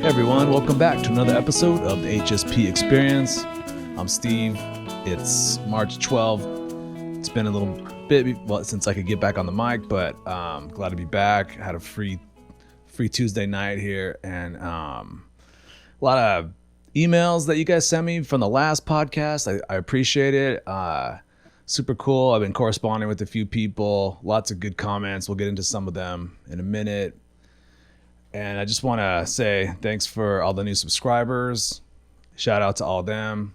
Hey everyone, welcome back to another episode of the HSP Experience. I'm Steve. It's March 12th. It's been a little bit since I could get back on the mic, but glad to be back. I had a free Tuesday night here, and a lot of emails that you guys sent me from the last podcast. I appreciate it. Super cool. I've been corresponding with a few people. Lots of good comments. We'll get into some of them in a minute. And I just want to say thanks for all the new subscribers. Shout out to all of them.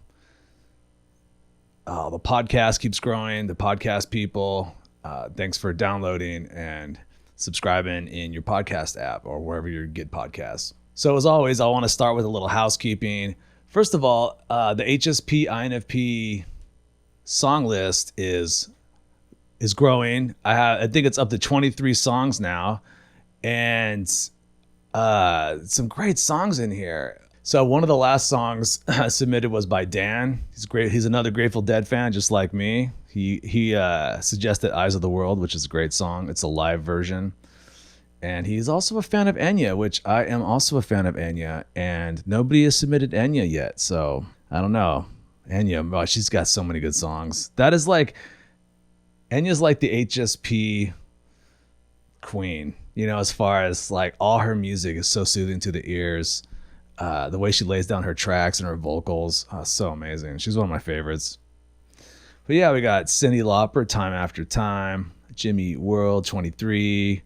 The podcast keeps growing. The podcast people, thanks for downloading and subscribing in your podcast app or wherever you get podcasts. So as always, I want to start with a little housekeeping. First of all, the HSP INFP song list is growing. I think it's up to 23 songs now, and some great songs in here. So one of the last songs submitted was by Dan. He's great. He's another Grateful Dead fan, just like me. He suggested Eyes of the World, which is a great song. It's a live version. And he's also a fan of Enya, which I am also a fan of Enya. And nobody has submitted Enya yet. So I don't know. Enya, oh, she's got so many good songs. Enya's like the HSP queen. You know, as far as like all her music is so soothing to the ears. The way she lays down her tracks and her vocals, so amazing. She's one of my favorites. But yeah, we got Cyndi Lauper, Time After Time, Jimmy Eat World, 23,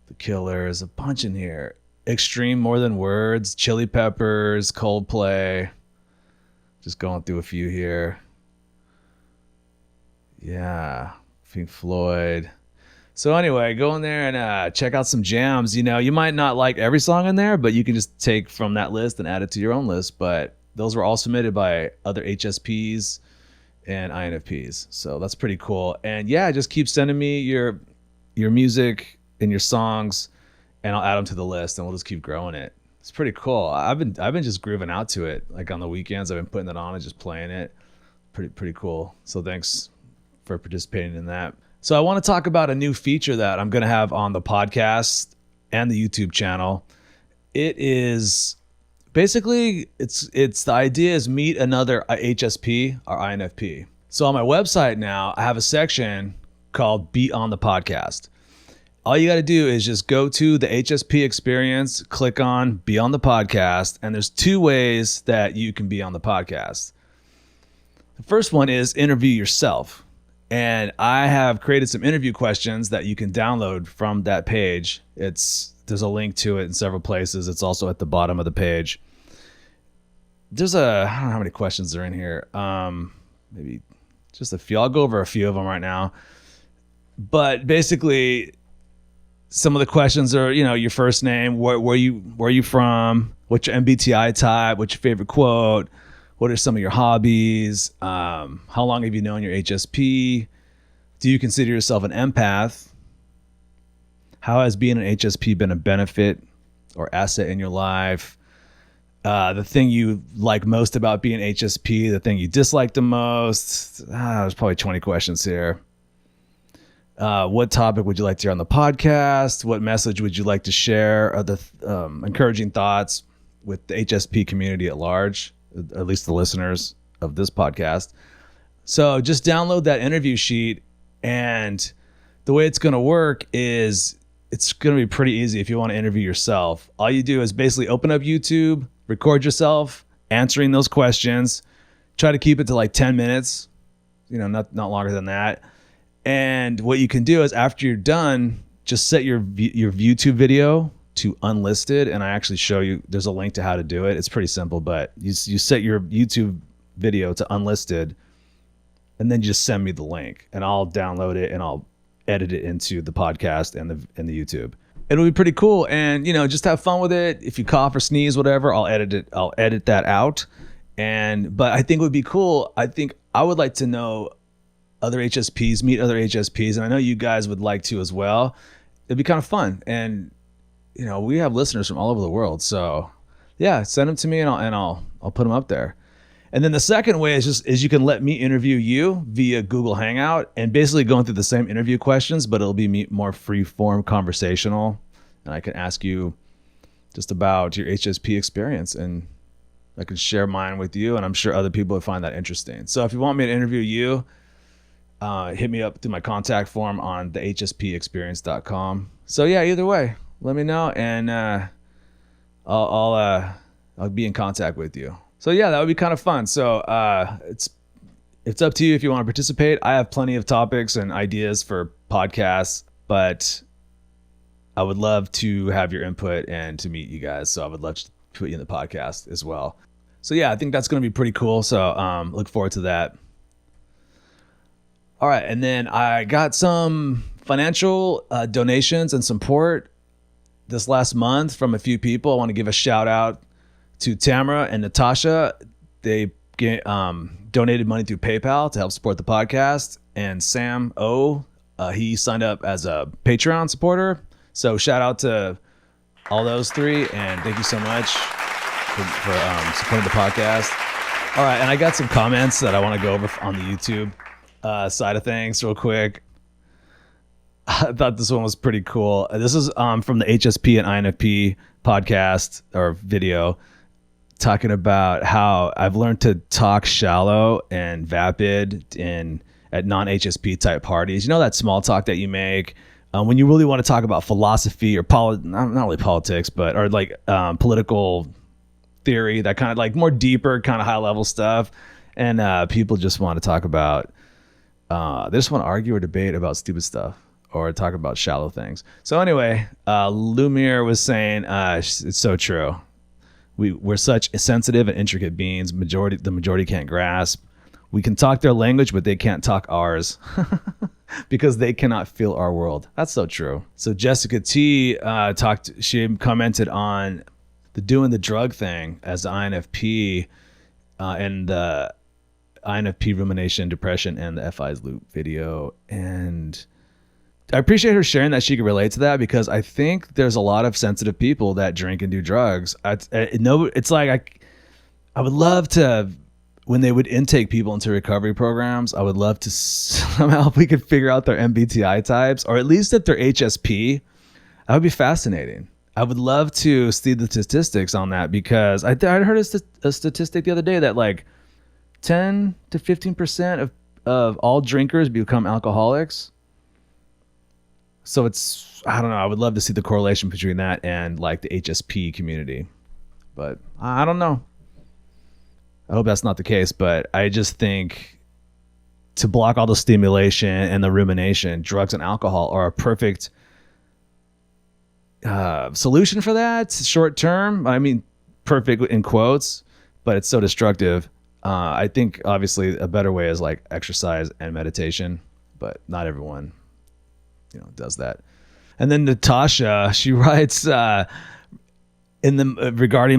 The Killers, a bunch in here. Extreme More Than Words, Chili Peppers, Coldplay. Just going through a few here. Yeah, Pink Floyd. So anyway, go in there and check out some jams. You know, you might not like every song in there, but you can just take from that list and add it to your own list. But those were all submitted by other HSPs and INFPs. So that's pretty cool. And yeah, just keep sending me your music and your songs, and I'll add them to the list, and we'll just keep growing it. It's pretty cool. I've been just grooving out to it. Like on the weekends, I've been putting it on and just playing it. Pretty cool. So thanks for participating in that. So I want to talk about a new feature that I'm going to have on the podcast and the YouTube channel. It is basically, it's the idea is meet another HSP or INFP. So on my website now, I have a section called Be on the Podcast. All you got to do is just go to the HSP Experience, click on Be on the Podcast, and there's two ways that you can be on the podcast. The first one is interview yourself. And I have created some interview questions that you can download from that page. There's a link to it in several places. It's also at the bottom of the page. I don't know how many questions are in here. Maybe just a few. I'll go over a few of them right now. But basically, some of the questions are, you know, your first name, where you from, what's your MBTI type, what's your favorite quote, what are some of your hobbies? How long have you known your HSP? Do you consider yourself an empath? How has being an HSP been a benefit or asset in your life? The thing you like most about being HSP, the thing you dislike the most. There's probably 20 questions here. What topic would you like to hear on the podcast? What message would you like to share? The encouraging thoughts with the HSP community at large? At least the listeners of this podcast. So just download that interview sheet, and the way it's going to work is it's going to be pretty easy if you want to interview yourself. All you do is basically open up YouTube, record yourself answering those questions, try to keep it to like 10 minutes, you know, not longer than that. And what you can do is after you're done, just set your YouTube video to unlisted, and I actually show you, there's a link to how to do it. It's pretty simple, but you set your YouTube video to unlisted, and then you just send me the link, and I'll download it and I'll edit it into the podcast and the YouTube. It'll be pretty cool, and you know, just have fun with it. If you cough or sneeze, whatever, I'll edit that out. But I think it would be cool. I think I would like to know other HSPs, meet other HSPs, and I know you guys would like to as well. It'd be kind of fun, and you know, we have listeners from all over the world. So yeah, send them to me and I'll put them up there. And then the second way is you can let me interview you via Google Hangout, and basically going through the same interview questions, but it'll be more free form conversational. And I can ask you just about your HSP experience, and I can share mine with you, and I'm sure other people would find that interesting. So if you want me to interview you, hit me up through my contact form on the hspexperience.com. So yeah, either way, let me know, and I'll be in contact with you. So yeah, that would be kind of fun. So it's up to you if you want to participate. I have plenty of topics and ideas for podcasts, but I would love to have your input and to meet you guys. So I would love to put you in the podcast as well. So yeah, I think that's going to be pretty cool. So look forward to that. All right. And then I got some financial donations and support this last month from a few people. I want to give a shout out to Tamara and Natasha. They donated money through PayPal to help support the podcast. And Sam O, he signed up as a Patreon supporter. So shout out to all those three, and thank you so much for supporting the podcast. All right, and I got some comments that I want to go over on the YouTube side of things real quick. I thought this one was pretty cool. This is from the HSP and INFP podcast or video, talking about how I've learned to talk shallow and vapid at non-HSP type parties. You know, that small talk that you make when you really want to talk about philosophy or not really politics, but or like political theory, that kind of like more deeper kind of high level stuff. And people just want to talk about, they just want to argue or debate about stupid stuff or talk about shallow things. So anyway, Lumir was saying, it's so true. We're such sensitive and intricate beings. The majority can't grasp. We can talk their language, but they can't talk ours because they cannot feel our world. That's so true. So Jessica T she commented on the doing the drug thing as the INFP and the INFP rumination, depression, and the FI's loop video. And I appreciate her sharing that she could relate to that, because I think there's a lot of sensitive people that drink and do drugs. It's like I would love to, when they would intake people into recovery programs, I would love to somehow, if we could figure out their MBTI types, or at least if they're HSP, that would be fascinating. I would love to see the statistics on that, because I heard a statistic the other day that like 10 to 15% of all drinkers become alcoholics. So I don't know. I would love to see the correlation between that and like the HSP community, but I don't know. I hope that's not the case, but I just think to block all the stimulation and the rumination, drugs and alcohol are a perfect solution for that short term. I mean, perfect in quotes, but it's so destructive. I think obviously a better way is like exercise and meditation, but not everyone does that. And then Natasha, she writes regarding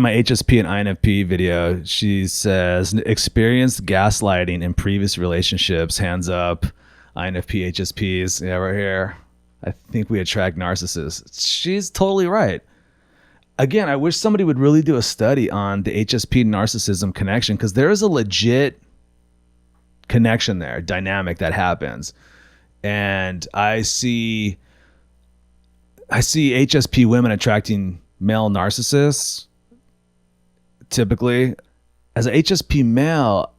my HSP and INFP video, she says, experienced gaslighting in previous relationships, hands up, INFP, HSPs. Yeah, we're here. I think we attract narcissists. She's totally right. Again, I wish somebody would really do a study on the HSP narcissism connection, because there is a legit connection there, dynamic that happens. And I see HSP women attracting male narcissists. Typically, as a HSP male,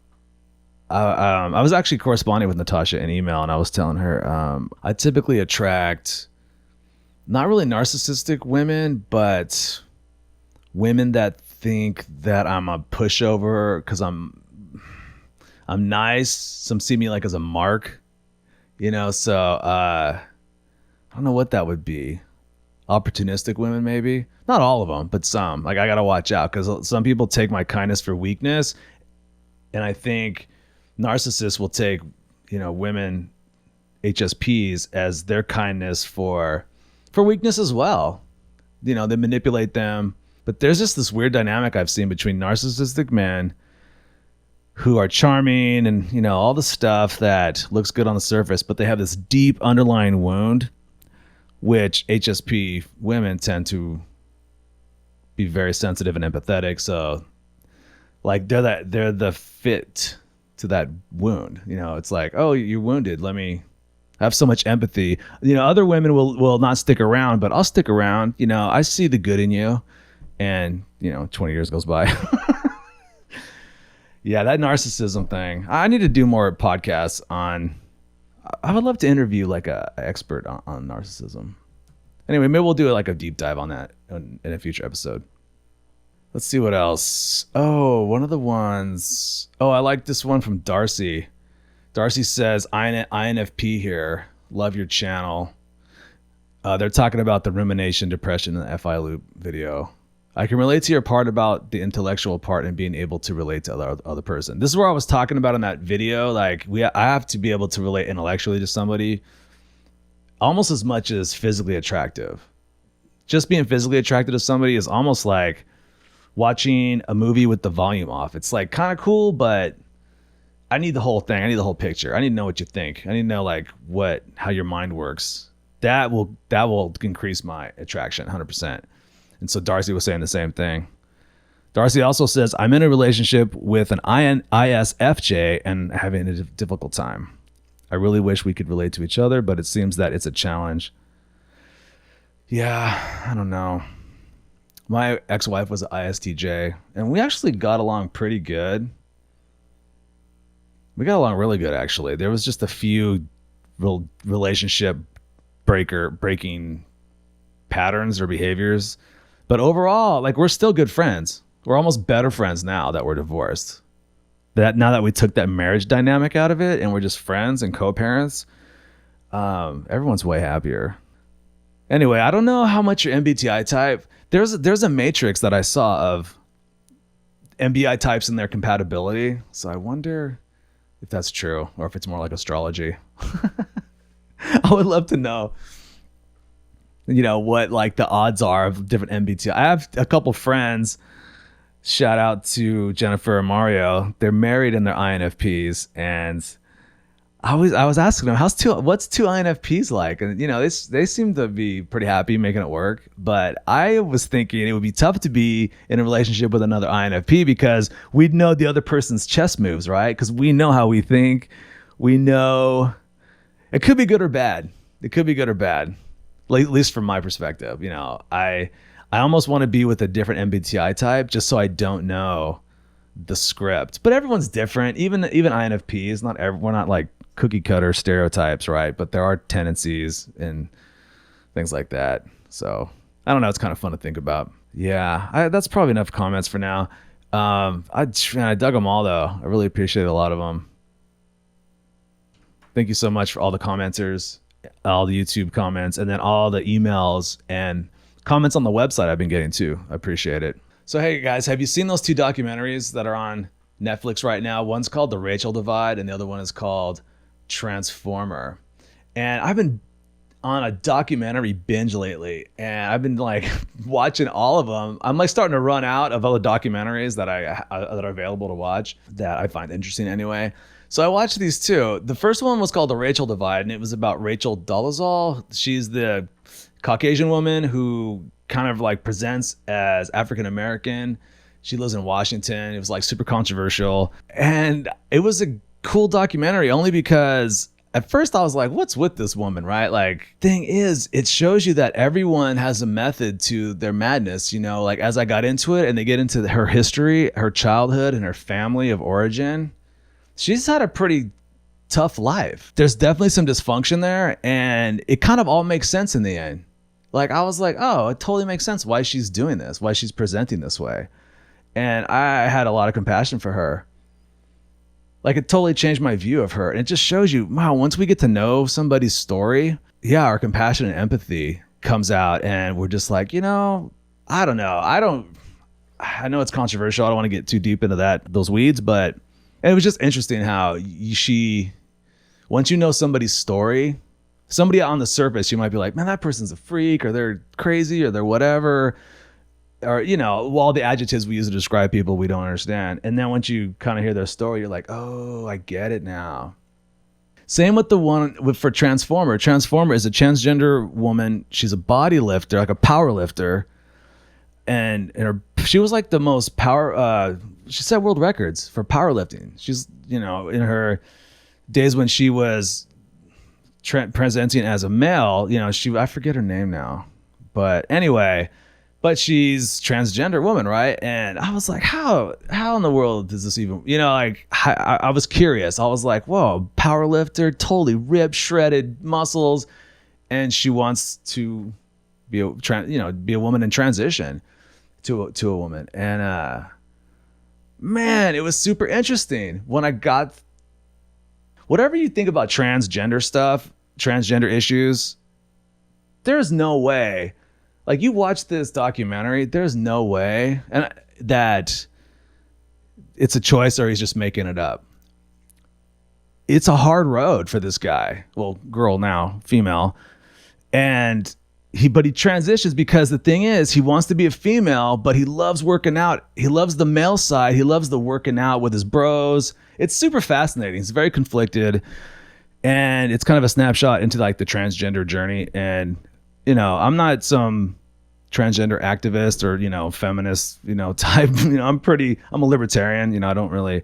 I was actually corresponding with Natasha in email, and I was telling her I typically attract not really narcissistic women, but women that think that I'm a pushover because I'm nice. Some see me like as a mark. So I don't know what that would be. Opportunistic women, maybe. Not all of them, but some. Like, I got to watch out, because some people take my kindness for weakness. And I think narcissists will take, women, HSPs, as their kindness for weakness as well. They manipulate them. But there's just this weird dynamic I've seen between narcissistic men who are charming and, all the stuff that looks good on the surface, but they have this deep underlying wound, which HSP women tend to be very sensitive and empathetic. So like they're the fit to that wound. It's like, oh, you're wounded. Let me have so much empathy. Other women will not stick around, but I'll stick around. I see the good in you. and 20 years goes by. Yeah, that narcissism thing. I need to do more podcasts on. I would love to interview like a expert on narcissism. Anyway, maybe we'll do like a deep dive on that in a future episode. Let's see what else. Oh, one of the ones. Oh, I like this one from Darcy. Darcy says, INFP here. Love your channel. They're talking about the rumination, depression, and the FI loop video. I can relate to your part about the intellectual part and being able to relate to the other person. This is where I was talking about in that video. Like I have to be able to relate intellectually to somebody almost as much as physically attractive. Just being physically attracted to somebody is almost like watching a movie with the volume off. It's like kind of cool, but I need the whole thing. I need the whole picture. I need to know what you think. I need to know like how your mind works. That will increase my attraction 100%. And so Darcy was saying the same thing. Darcy also says, I'm in a relationship with an ISFJ and having a difficult time. I really wish we could relate to each other, but it seems that it's a challenge. Yeah, I don't know. My ex-wife was an ISTJ, and we actually got along pretty good. We got along really good, actually. There was just a few relationship breaking patterns or behaviors. But overall, like, we're still good friends. We're almost better friends now that we're divorced. Now that we took that marriage dynamic out of it and we're just friends and co-parents, everyone's way happier. Anyway, I don't know how much your MBTI type. There's a matrix that I saw of MBI types and their compatibility. So I wonder if that's true or if it's more like astrology. I would love to know, what like the odds are of different MBTI. I have a couple friends. Shout out to Jennifer and Mario. They're married and they're INFPs, and I was asking them, what's two INFPs like? And they seem to be pretty happy making it work. But I was thinking it would be tough to be in a relationship with another INFP because we'd know the other person's chess moves, right? Because we know how we think. We know it could be good or bad. It could be good or bad, at least from my perspective. I almost want to be with a different MBTI type just so I don't know the script. But everyone's different. Even INFPs, we're not like cookie cutter stereotypes, right? But there are tendencies and things like that. So I don't know. It's kind of fun to think about. Yeah, that's probably enough comments for now. I dug them all though. I really appreciate a lot of them. Thank you so much for all the commenters, all the YouTube comments, and then all the emails and comments on the website I've been getting too. I appreciate it. So hey guys, have you seen those two documentaries that are on Netflix right now? One's called The Rachel Divide and the other one is called Transformer. And I've been on a documentary binge lately and I've been like watching all of them. I'm like starting to run out of other documentaries that that are available to watch that I find interesting anyway. So I watched these two. The first one was called The Rachel Divide and it was about Rachel Dolezal. She's the Caucasian woman who kind of like presents as African-American. She lives in Washington. It was like super controversial. And it was a cool documentary only because at first I was like, what's with this woman, right? Like, thing is, it shows you that everyone has a method to their madness, like as I got into it and they get into her history, her childhood and her family of origin, she's had a pretty tough life. There's definitely some dysfunction there and it kind of all makes sense in the end. Like I was like, oh, it totally makes sense why she's doing this, why she's presenting this way. And I had a lot of compassion for her. Like it totally changed my view of her. And it just shows you, wow, once we get to know somebody's story, yeah, our compassion and empathy comes out and we're just like, I don't know. I know it's controversial. I don't want to get too deep into those weeds, but it was just interesting how once you know somebody's story, somebody on the surface, you might be like, man, that person's a freak or they're crazy or they're whatever. Or, all the adjectives we use to describe people we don't understand. And then once you kind of hear their story, you're like, oh, I get it now. Same with the one for Transformer. Transformer is a transgender woman. She's a body lifter, like a power lifter. And she was like the most she set world records for powerlifting. She's, in her days when she was presenting as a male, I forget her name now. But anyway, but she's transgender woman, right? And I was like, how in the world does this even, like I was curious. I was like, whoa, power lifter, totally ripped, shredded muscles, and she wants to be a woman in transition to a woman. And man, it was super interesting when I got, whatever you think about transgender stuff, transgender issues, there's no way, like, you watch this documentary, there's no way that it's a choice or he's just making it up. It's a hard road for this guy. Well, girl now, female. And he transitions because the thing is, he wants to be a female, but he loves working out. He loves the male side. He loves the working out with his bros. It's super fascinating. It's very conflicted. And it's kind of a snapshot into like the transgender journey. And, I'm not some transgender activist or, feminist, type, I'm a libertarian, I don't really,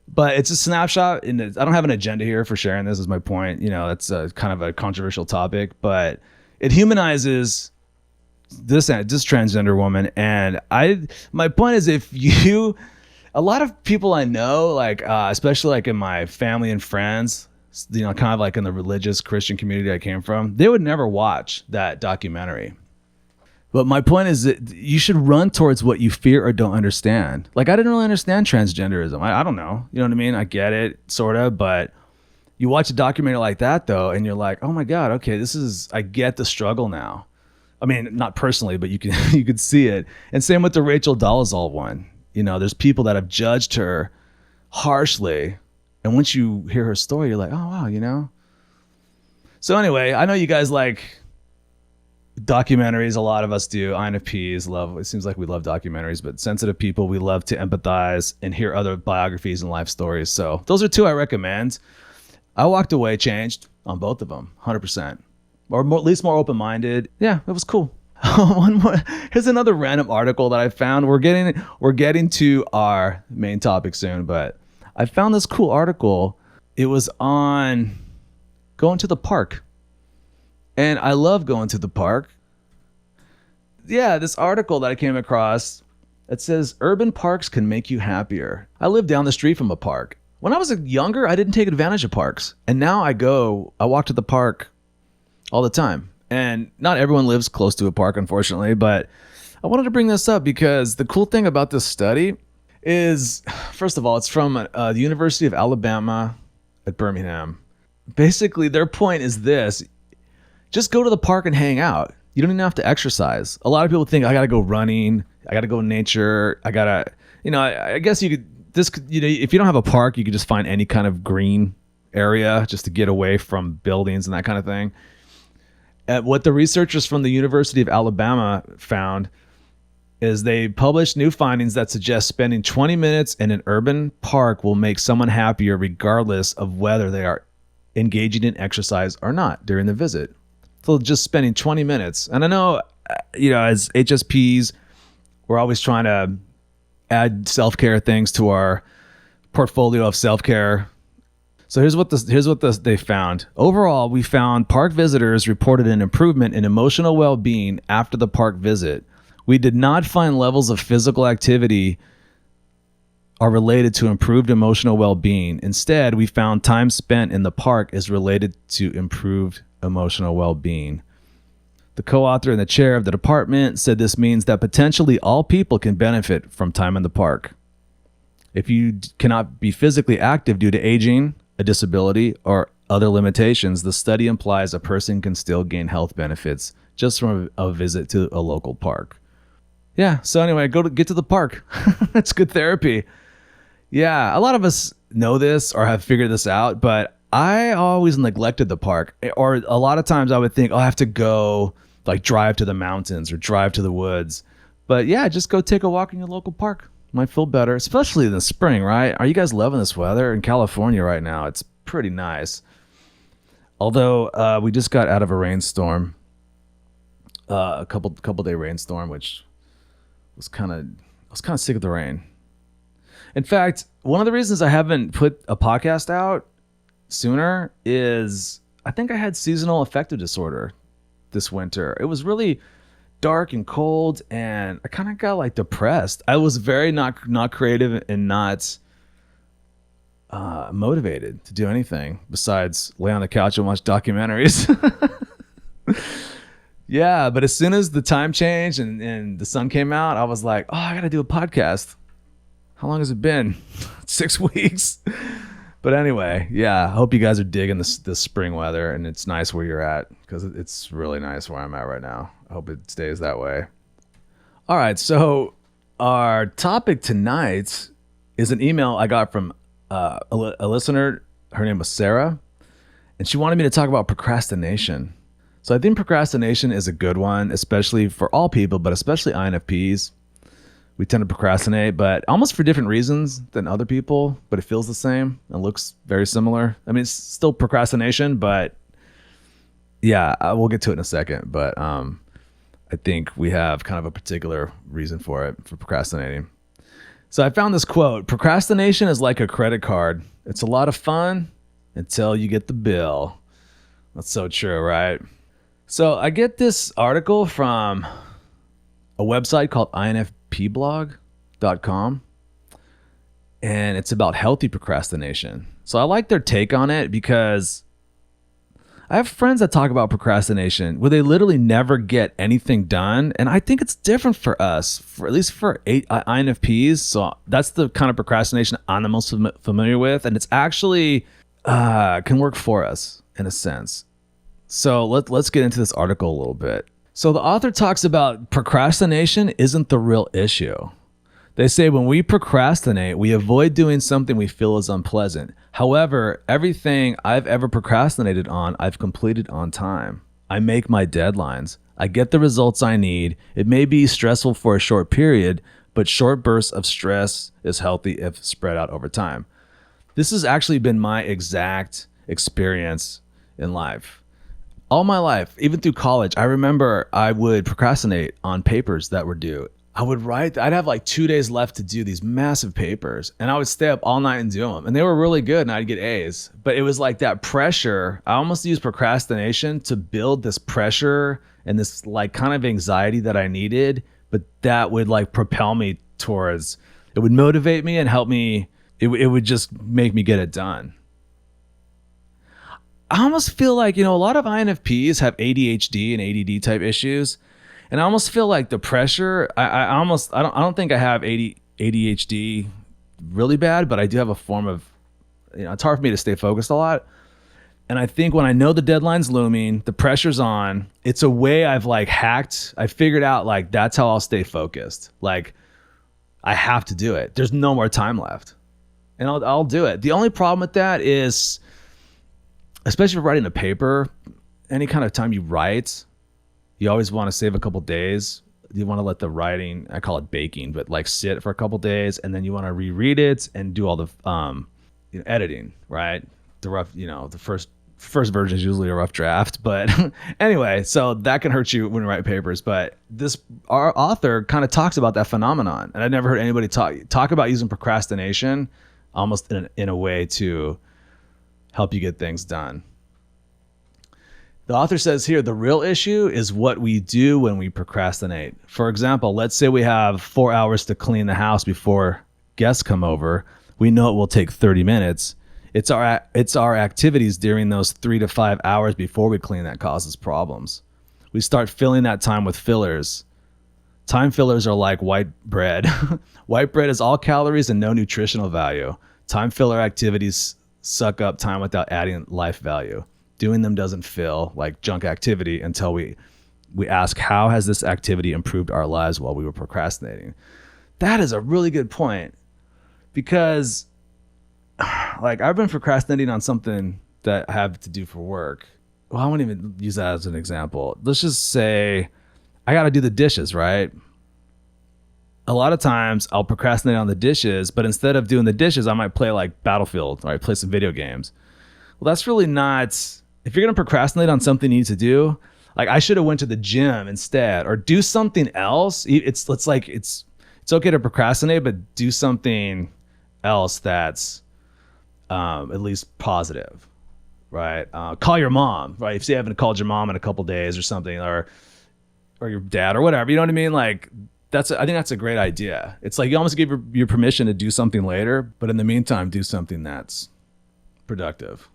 but it's a snapshot. I don't have an agenda here for sharing this, is my point. It's a kind of a controversial topic, but it humanizes this transgender woman. And my point is, a lot of people I know, like, especially like in my family and friends, kind of like in the religious Christian community I came from, they would never watch that documentary. But my point is that you should run towards what you fear or don't understand. Like, I didn't really understand transgenderism. I don't know. You know what I mean? I get it, sort of. But you watch a documentary like that, though, and you're like, oh, my God, okay, I get the struggle now. I mean, not personally, but you could see it. And same with the Rachel Dolezal one. There's people that have judged her harshly. And once you hear her story, you're like, oh, wow, So anyway, I know you guys like documentaries. A lot of us do. INFPs it seems like we love documentaries, but sensitive people, we love to empathize and hear other biographies and life stories. So those are two I recommend. I walked away changed on both of them, 100%. Or at least more open-minded. Yeah, it was cool. One more. Here's another random article that I found. We're getting to our main topic soon, but I found this cool article. It was on going to the park. And I love going to the park. Yeah, this article that I came across, it says, urban parks can make you happier. I live down the street from a park. When I was younger, I didn't take advantage of parks. And now I walk to the park all the time. And not everyone lives close to a park, unfortunately. But I wanted to bring this up because the cool thing about this study is, first of all, it's from the University of Alabama at Birmingham. Basically, their point is this: just go to the park and hang out. You don't even have to exercise. A lot of people think, I got to go running, I got to go in nature, I got to, I guess if you don't have a park, you could just find any kind of green area just to get away from buildings and that kind of thing. What the researchers from the University of Alabama found is they published new findings that suggest spending 20 minutes in an urban park will make someone happier regardless of whether they are engaging in exercise or not during the visit. So just spending 20 minutes. And I know, as HSPs, we're always trying to add self-care things to our portfolio of self-care. So here's what they found. Overall, we found park visitors reported an improvement in emotional well-being after the park visit. We did not find levels of physical activity are related to improved emotional well-being. Instead, we found time spent in the park is related to improved emotional well-being. The co-author and the chair of the department said this means that potentially all people can benefit from time in the park. If you cannot be physically active due to aging, a disability, or other limitations, the study implies a person can still gain health benefits just from a visit to a local park. Yeah, so anyway, get to the park. It's good therapy. Yeah, a lot of us know this or have figured this out, but I always neglected the park. Or a lot of times I would think, I have to go like drive to the mountains or drive to the woods. But yeah, just go take a walk in your local park. Might feel better, especially in the spring, right? Are you guys loving this weather in California right now? It's pretty nice. Although we just got out of a rainstorm, a couple day rainstorm, which was kind of sick of the rain. In fact, one of the reasons I haven't put a podcast out sooner is I think I had seasonal affective disorder this winter. It was really dark and cold, and I kind of got like depressed. I was very not creative and not motivated to do anything besides lay on the couch and watch documentaries. Yeah, but as soon as the time changed and the sun came out, I was like, oh, I got to do a podcast. How long has it been? 6 weeks. But anyway, yeah, I hope you guys are digging this spring weather, and it's nice where you're at, because it's really nice where I'm at right now. I hope it stays that way. All right, so our topic tonight is an email I got from a listener. Her name was Sarah, and she wanted me to talk about procrastination. So I think procrastination is a good one, especially for all people, but especially INFPs. We tend to procrastinate, but almost for different reasons than other people, but it feels the same and looks very similar. I mean, it's still procrastination, but yeah, we'll get to it in a second. But I think we have kind of a particular reason for it, for procrastinating. So I found this quote: procrastination is like a credit card. It's a lot of fun until you get the bill. That's so true, right? So I get this article from a website called INFPblog.com, and it's about healthy procrastination. So I like their take on it, because I have friends that talk about procrastination where they literally never get anything done. And I think it's different for us, at least for INFPs. So that's the kind of procrastination I'm the most familiar with. And it's actually can work for us in a sense. So let's get into this article a little bit. So the author talks about procrastination isn't the real issue. They say when we procrastinate, we avoid doing something we feel is unpleasant. However, everything I've ever procrastinated on, I've completed on time. I make my deadlines. I get the results I need. It may be stressful for a short period, but short bursts of stress is healthy if spread out over time. This has actually been my exact experience in life. All my life, even through college, I remember I would procrastinate on papers that were due. I'd have like 2 days left to do these massive papers, and I would stay up all night and do them. And they were really good, and I'd get A's. But it was like that pressure. I almost used procrastination to build this pressure and this like kind of anxiety that I needed, but that would like propel me towards, it would motivate me and help me. It would just make me get it done. I almost feel like, a lot of INFPs have ADHD and ADD type issues. And I almost feel like the pressure, I don't think I have ADHD really bad, but I do have a form of, it's hard for me to stay focused a lot. And I think when I know the deadline's looming, the pressure's on, it's a way I've like hacked. I figured out like, that's how I'll stay focused. Like I have to do it. There's no more time left, and I'll do it. The only problem with that is, especially for writing a paper, any kind of time you write, you always want to save a couple days. You want to let the writing, I call it baking, but like sit for a couple days, and then you want to reread it and do all the editing, right? The rough, the first version is usually a rough draft, but anyway, so that can hurt you when you write papers. But our author kind of talks about that phenomenon, and I never heard anybody talk about using procrastination almost in a way to help you get things done. The author says here, the real issue is what we do when we procrastinate. For example, let's say we have 4 hours to clean the house before guests come over. We know it will take 30 minutes. It's our activities during those 3 to 5 hours before we clean that causes problems. We start filling that time with fillers. Time fillers are like white bread. White bread is all calories and no nutritional value. Time filler activities suck up time without adding life value. Doing them doesn't feel like junk activity until we ask, how has this activity improved our lives while we were procrastinating? That is a really good point, because like I've been procrastinating on something that I have to do for work. Well, I won't even use that as an example. Let's just say I got to do the dishes, right? A lot of times I'll procrastinate on the dishes, but instead of doing the dishes, I might play like Battlefield, or I play some video games. Well, that's really not, if you're going to procrastinate on something you need to do, like I should have went to the gym instead, or do something else. It's okay to procrastinate, but do something else that's at least positive, right? Call your mom, right? If you haven't called your mom in a couple days or something, or or your dad or whatever. You know what I mean? Like I think that's a great idea. It's like you almost give your permission to do something later, but in the meantime, do something that's productive.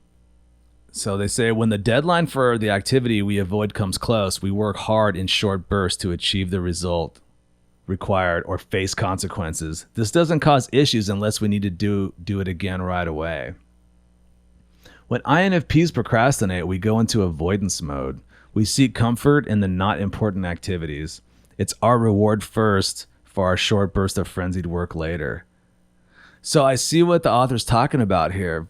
So they say when the deadline for the activity we avoid comes close, we work hard in short bursts to achieve the result required or face consequences. This doesn't cause issues unless we need to do it again right away. When INFPs procrastinate, we go into avoidance mode. We seek comfort in the not important activities. It's our reward first for our short burst of frenzied work later. So I see what the author's talking about here.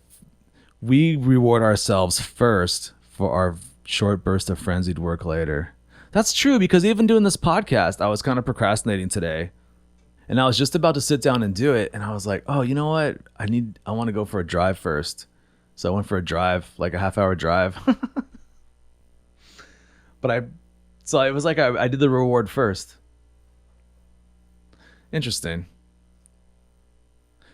We reward ourselves first for our short burst of frenzied work later. That's true, because even doing this podcast, I was kind of procrastinating today. And I was just about to sit down and do it. And I was like, oh, you know what? I want to go for a drive first. So I went for a drive, like a half-hour drive. So it was like I did the reward first. Interesting.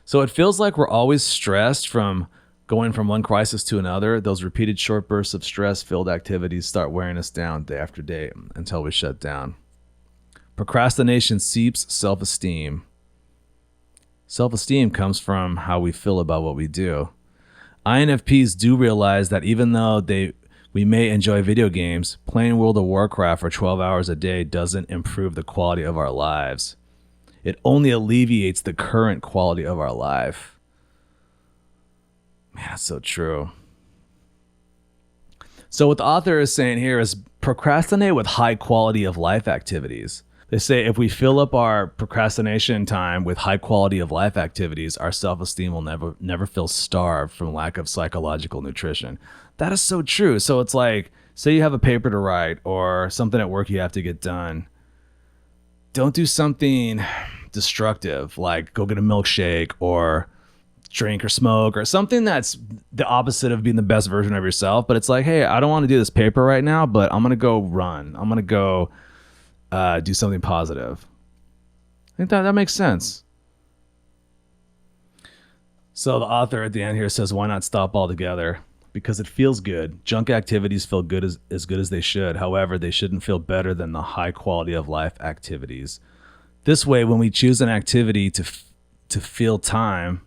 So it feels like we're always stressed from going from one crisis to another. Those repeated short bursts of stress-filled activities start wearing us down day after day until we shut down. Procrastination seeps self-esteem. Self-esteem comes from how we feel about what we do. INFPs do realize that even though we may enjoy video games, playing World of Warcraft for 12 hours a day doesn't improve the quality of our lives. It only alleviates the current quality of our life. Man, that's so true. So what the author is saying here is procrastinate with high quality of life activities. They say if we fill up our procrastination time with high quality of life activities, our self-esteem will never feel starved from lack of psychological nutrition. That is so true. So it's like, say you have a paper to write or something at work you have to get done. Don't do something destructive, like go get a milkshake or drink or smoke or something that's the opposite of being the best version of yourself. But it's like, hey, I don't want to do this paper right now, but I'm going to go run. I'm going to go do something positive. I think that makes sense. So the author at the end here says, why not stop altogether? Because it feels good. Junk activities feel good as good as they should. However, they shouldn't feel better than the high quality of life activities. This way, when we choose an activity to fill time,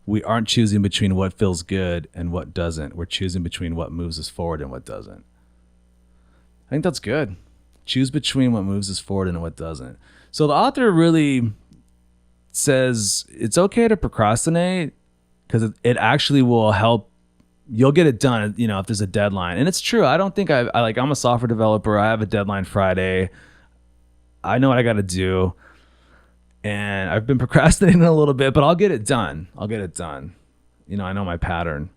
we aren't choosing between what feels good and what doesn't. We're choosing between what moves us forward and what doesn't. I think that's good. Choose between what moves us forward and what doesn't. So the author really says it's okay to procrastinate because it actually will help. You'll get it done, if there's a deadline. And it's true. I don't think I'm a software developer. I have a deadline Friday. I know what I got to do. And I've been procrastinating a little bit, but I'll get it done. I know my pattern.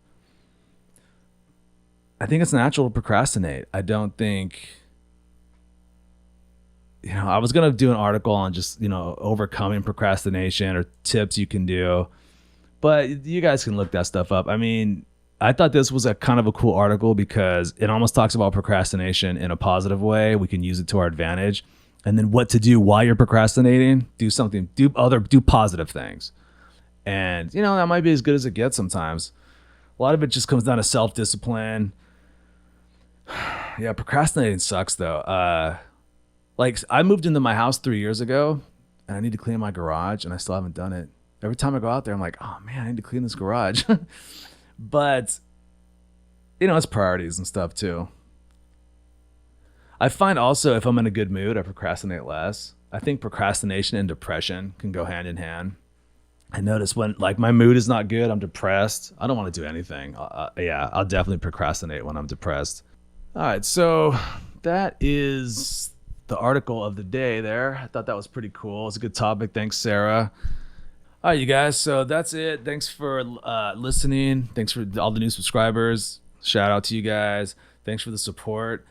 I think it's natural to procrastinate. I don't think, I was going to do an article on just, overcoming procrastination or tips you can do, but you guys can look that stuff up. I mean, I thought this was a kind of a cool article because it almost talks about procrastination in a positive way. We can use it to our advantage. And then what to do while you're procrastinating, do positive things. And, that might be as good as it gets sometimes. A lot of it just comes down to self-discipline. Yeah, procrastinating sucks though. I moved into my house 3 years ago and I need to clean my garage and I still haven't done it. Every time I go out there, I'm like, oh man, I need to clean this garage. But, it's priorities and stuff too. I find also if I'm in a good mood, I procrastinate less. I think procrastination and depression can go hand in hand. I notice when my mood is not good, I'm depressed. I don't want to do anything. I'll definitely procrastinate when I'm depressed. All right, so that is the article of the day there. I thought that was pretty cool. It's a good topic. Thanks, Sarah. All right, you guys. So that's it. Thanks for listening. Thanks for all the new subscribers. Shout out to you guys. Thanks for the support.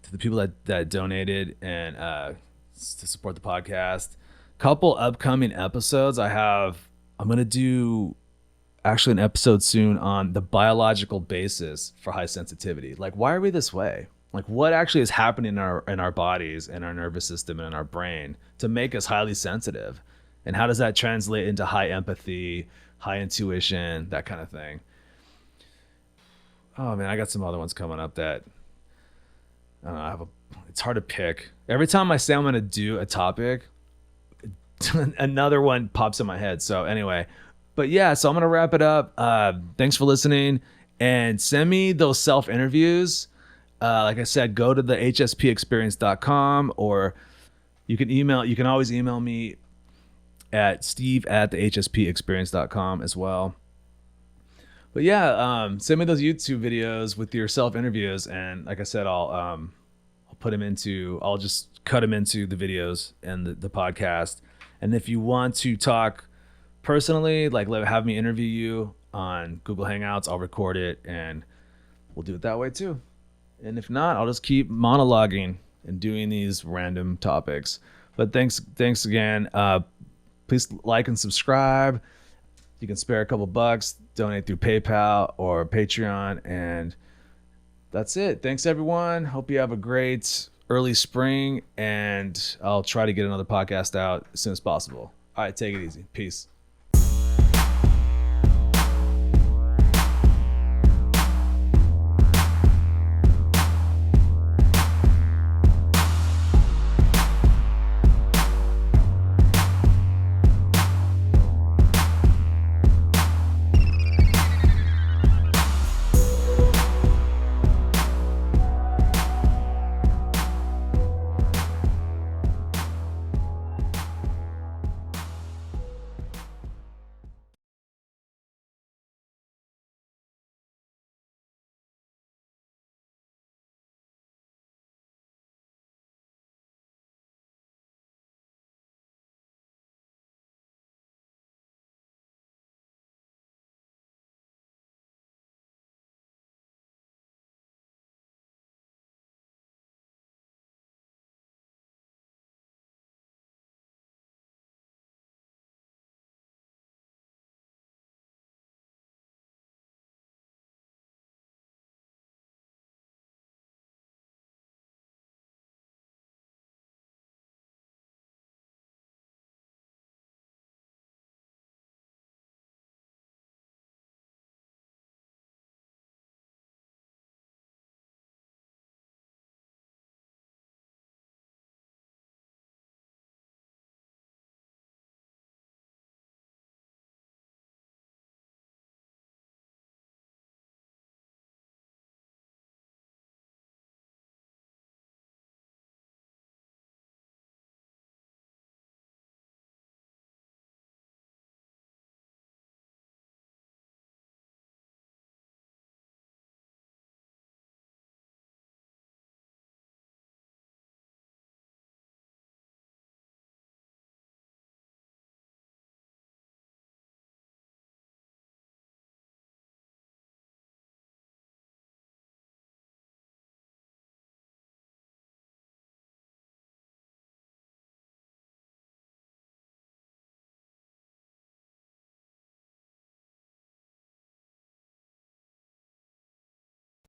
To the people that donated and to support the podcast. Couple upcoming episodes. I'm going to do actually an episode soon on the biological basis for high sensitivity. Like, why are we this way? Like, what actually is happening in our bodies and our nervous system and in our brain to make us highly sensitive? And how does that translate into high empathy, high intuition, that kind of thing? Oh man, I got some other ones coming up that I don't know, it's hard to pick. Every time I say I'm going to do a topic, another one pops in my head. So anyway, but yeah, so I'm going to wrap it up. Thanks for listening, and send me those self interviews. Like I said, go to the hspexperience.com, or you can always email me at steve@thehspexperience.com as well. But yeah, send me those YouTube videos with your self interviews, and like I said, I'll just cut them into the videos and the podcast. And if you want to talk personally, like have me interview you on Google Hangouts, I'll record it and we'll do it that way too. And if not, I'll just keep monologuing and doing these random topics. But thanks again. Please like and subscribe. You can spare a couple bucks, donate through PayPal or Patreon, and that's it. Thanks everyone. Hope you have a great early spring, and I'll try to get another podcast out as soon as possible. All right, take it easy. Peace.